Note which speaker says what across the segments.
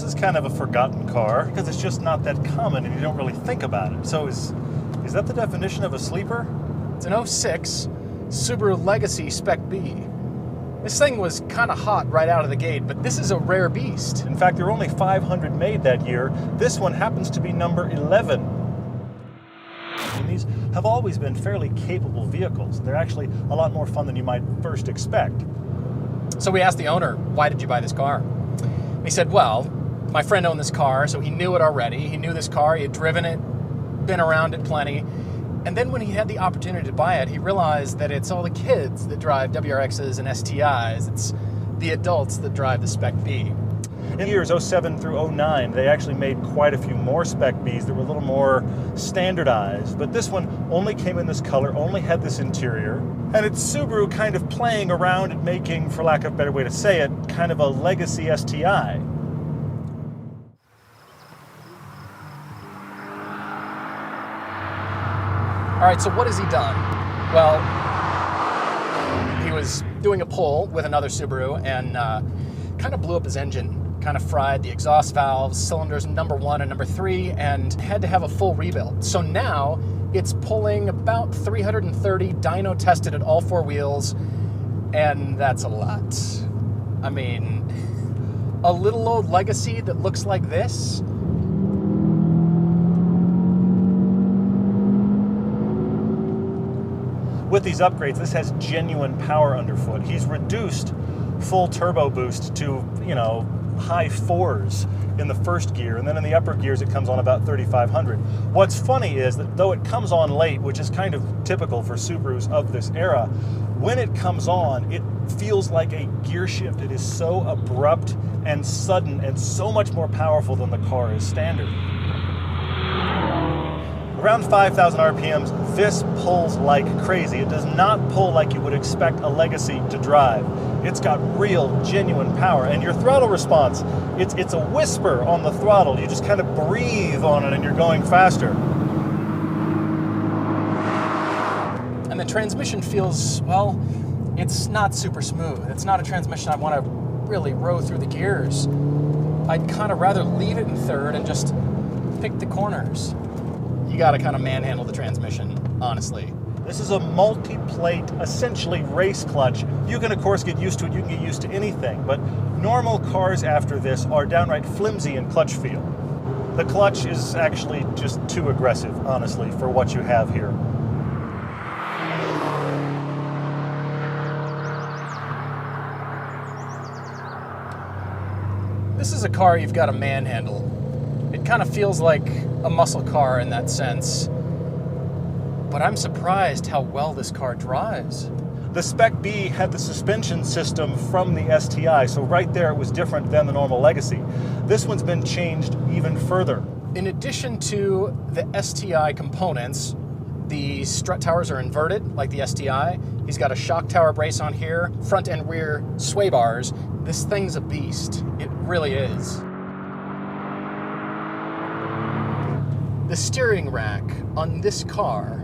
Speaker 1: this is kind of a forgotten car because it's just not that common and you don't really think about it. So is that the definition of a sleeper?
Speaker 2: It's an 06 Subaru Legacy SpecB. This thing was kind of hot right out of the gate, but this is a rare beast.
Speaker 1: In fact, there were only 500 made that year. This one happens to be number 11. And these have always been fairly capable vehicles. They're actually a lot more fun than you might first expect.
Speaker 2: So we asked the owner, why did you buy this car? He said, well, my friend owned this car, so he knew it already. He knew this car, he had driven it, been around it plenty. And then when he had the opportunity to buy it, he realized that it's all the kids that drive WRXs and STIs. It's the adults that drive the SpecB.
Speaker 1: In years 07 through 09, they actually made quite a few more SpecBs that were a little more standardized. But this one only came in this color, only had this interior. And it's Subaru kind of playing around and making, for lack of a better way to say it, kind of a legacy STI.
Speaker 2: All right, so what has he done? Well, he was doing a pull with another Subaru and kind of blew up his engine, kind of fried the exhaust valves, cylinders number 1 and number 3, and had to have a full rebuild. So now it's pulling about 330, dyno tested at all 4 wheels, and that's a lot. I mean, a little old Legacy that looks like this.
Speaker 1: With these upgrades, this has genuine power underfoot. He's reduced full turbo boost to, high 4s in the first gear, and then in the upper gears it comes on about 3,500. What's funny is that though it comes on late, which is kind of typical for Subarus of this era, when it comes on, it feels like a gear shift. It is so abrupt and sudden and so much more powerful than the car is standard. Around 5,000 RPMs, this pulls like crazy. It does not pull like you would expect a Legacy to drive. It's got real, genuine power. And your throttle response, it's a whisper on the throttle. You just kind of breathe on it and you're going faster.
Speaker 2: And the transmission feels, well, it's not super smooth. It's not a transmission I want to really row through the gears. I'd kind of rather leave it in third and just pick the corners. You got to kind of manhandle the transmission, honestly.
Speaker 1: This is a multi-plate, essentially race clutch. You can, of course, get used to it. You can get used to anything. But normal cars after this are downright flimsy in clutch feel. The clutch is actually just too aggressive, honestly, for what you have here.
Speaker 2: This is a car you've got to manhandle. It kind of feels like a muscle car in that sense. But I'm surprised how well this car drives.
Speaker 1: The SpecB had the suspension system from the STI, so right there it was different than the normal Legacy. This one's been changed even further.
Speaker 2: In addition to the STI components, the strut towers are inverted like the STI. He's got a shock tower brace on here, front and rear sway bars. This thing's a beast. It really is. The steering rack on this car,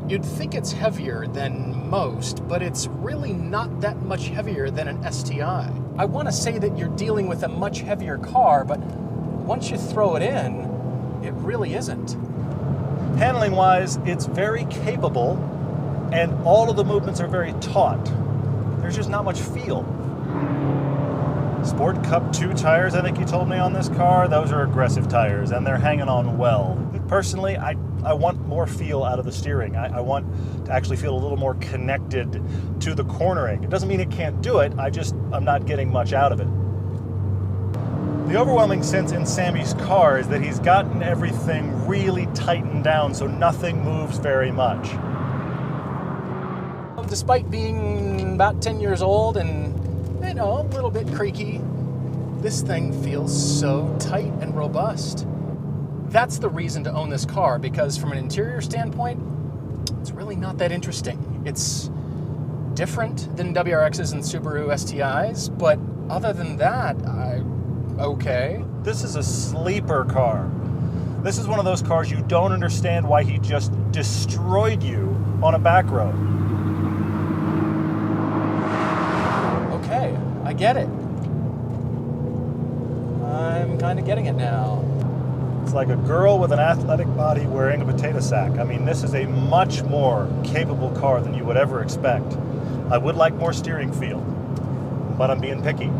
Speaker 2: you'd think it's heavier than most, but it's really not that much heavier than an STI. I want to say that you're dealing with a much heavier car, but once you throw it in, it really isn't.
Speaker 1: Handling-wise, it's very capable, and all of the movements are very taut. There's just not much feel. Sport Cup 2 tires, I think you told me on this car, those are aggressive tires, and they're hanging on well. Personally, I want more feel out of the steering. I want to actually feel a little more connected to the cornering. It doesn't mean it can't do it, I'm not getting much out of it. The overwhelming sense in Sammy's car is that he's gotten everything really tightened down so nothing moves very much.
Speaker 2: Despite being about 10 years old and, a little bit creaky, this thing feels so tight and robust. That's the reason to own this car, because from an interior standpoint, it's really not that interesting. It's different than WRXs and Subaru STIs, but other than that, okay.
Speaker 1: This is a sleeper car. This is one of those cars you don't understand why he just destroyed you on a back road.
Speaker 2: Okay, I get it. I'm kind of getting it now.
Speaker 1: It's like a girl with an athletic body wearing a potato sack. I mean, this is a much more capable car than you would ever expect. I would like more steering feel, but I'm being picky.